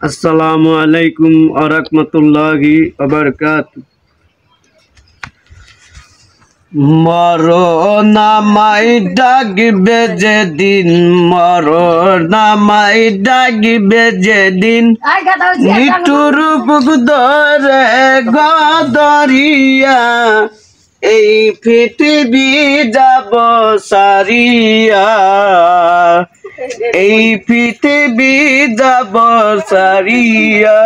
আসসালামু আলাইকুম ওয়া রাহমাতুল্লাহি ওয়া বারাকাতুহু। মরণামাই ডাকবে যেদিন, মরণামাই ডাকবে যেদিন, নিঠুর বুক ধরে গদরিয়া, এই পৃথিবী যাব সারিয়া, এই পৃথিবী যাব সারিয়া।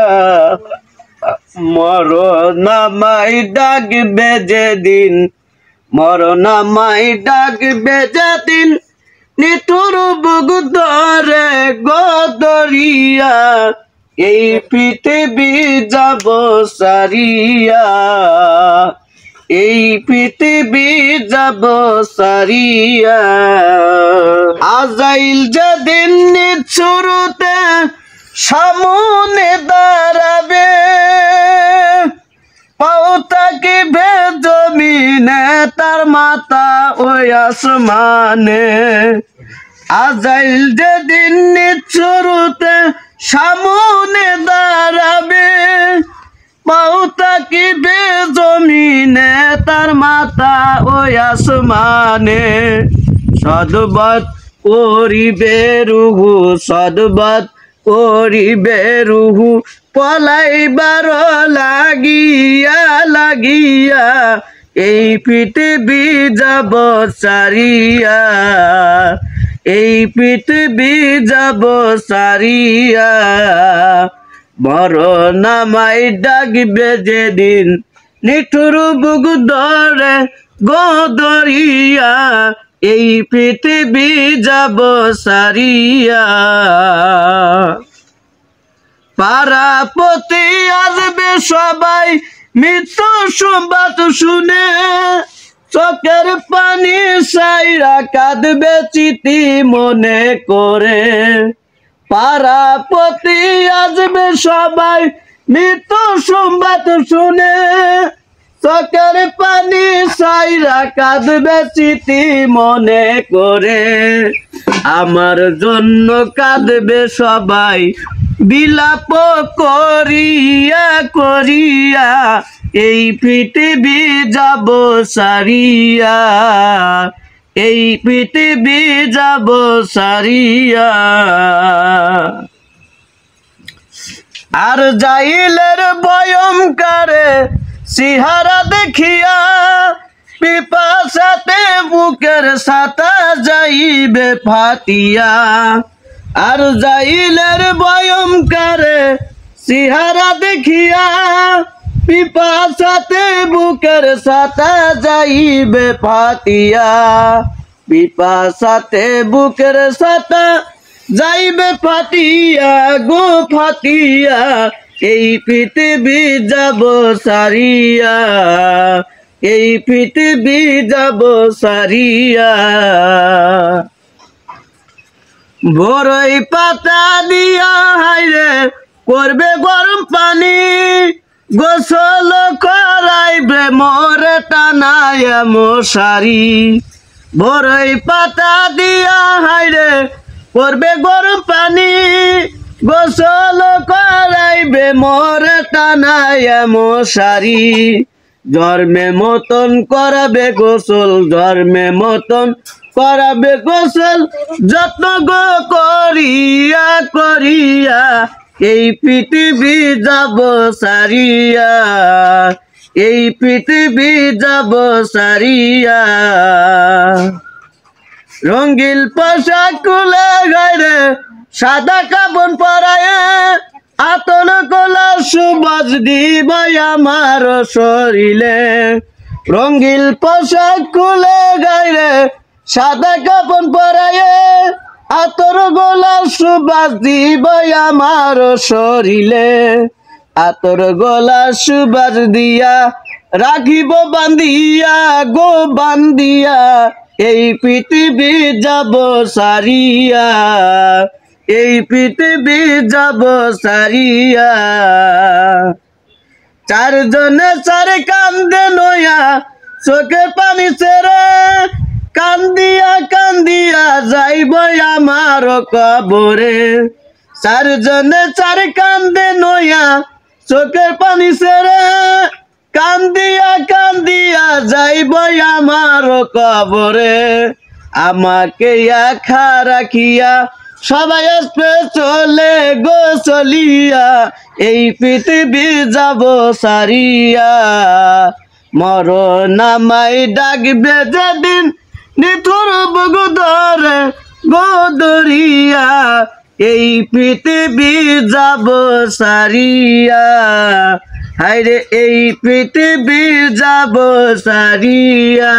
মরণামাই ডাকবে যেদিন, মরণামাই ডাকবে যেদিন, নিঠুর বুক ধরে গদরিয়া, এই পৃথিবী যাব সারিয়া, এই পৃথিবী যাব সারিয়া। আজাইল যেদিন নিঠুরতে সামনে দাঁড়াবে, পাও তাকিবে জমিনে, তার মাথা ওই আসমানে। আজাইল যেদিন নিঠুরতে সামনে দাঁড়াবে, পাও তাকিবে জমিনে, তার মাথা ওই আসমানে। সদবত করিবে রুহু, সদবত করিবে রুহু, পলাইবার লাগিয়া লাগিয়া, এই পৃথিবী যাব সারিয়া, এই পৃথিবী যাব সারিয়া। মরণামাই ডাকবে যেদিন, নিঠুর বুক ধরে গদরিয়া, এই পৃথিবী যাব সারিয়া। পাড়াপতি আসবে সবাই মৃত্যু সংবাদ শুনে, চোখের পানি সাইরা কাঁদবে চিতি মনে করে। পাড়াপতি আসবে সবাই মৃত্যু সংবাদ শুনে, চোখের পানি সাইরা কাঁদবে চিতি মনে করে। আমার জন্য কাঁদবে সবাই বিলাপ করিয়া করিয়া, এই পৃথিবী যাব সারিয়া, এই পৃথিবী যাব সারিয়া। আর জাইলের ভয়ঙ্করে সিহারা দেখিয়া, পিপাসাতে বুকের সাথা যাইবে ফাটিয়া। আর জাইলের ভয়ঙ্করে সিহারা দেখিয়া, পিপাসাতে বুকের সাথা যাইবে ফাটিয়া, পিপাসাতে বুকের সাথা যাইবে ফাটিয়া গো ফাটিয়া, এই পৃথিবী যাব সারিয়া, এই পৃথিবী যাব সারিয়া। বড়ই পাতা দিয়া হাইরে করবে গরম পানি, গোসল করাইবে মোরে টানায় মশারি। বড়ই পাতা দিয়া হাইরে করবে গরম পানি, গোসল করাইবে মোরে টানায় মশারি। ধর্মে মতন করাবে গোসল, ধর্মে মতন করাবে গোসল, যত্ন গো করিয়া করিয়া, এই পৃথিবী যাব সারিয়া, এই পৃথিবী যাব সারিয়া। রঙ্গিল পোশাক খুলে গায়ে সাদা কাপড় পরায়, আতন কলা সুবাস দিব আমার শরীরে। রঙ্গিল পোশাক খুলে গায়ে সাদা কাপড় পরায়, আতর গোলা সুবাস দিব আমার শরীরে। আতর গোলা সুবাস দিয়া রাখিব বান্ধিয়া গো বান্ধিয়া, এই পৃথিবী যাব সারিয়া, এই পৃথিবী যাব সারিয়া। চারজনে চার কান্দে নয়া, চোখে পানি ছেড়ে, কান্দিয়া কান্দিয়া যাইব আমার কবরে। চারজনে চার কান্দে নয়া চোখের পানি ছেড়ে কান্দিয়া কান্দিয়া যাইব আমার কবরে আমাকে একা রাখিয়া সবাই আসবে চলে গো চলিয়া এই পৃথিবী যাব সারিয়া মরণ আমায় ডাকবে যেদিন নিথুর বুকু ধরে গোদরিয়া এই পৃথিবী যাব সারিয়া হায়রে এই পৃথিবী যাব সারিয়া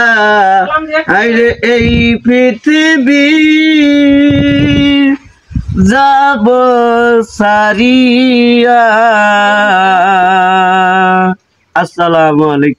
হায়রে এই পৃথিবী যাব সারিয়া। আসসালামু আলাইকুম।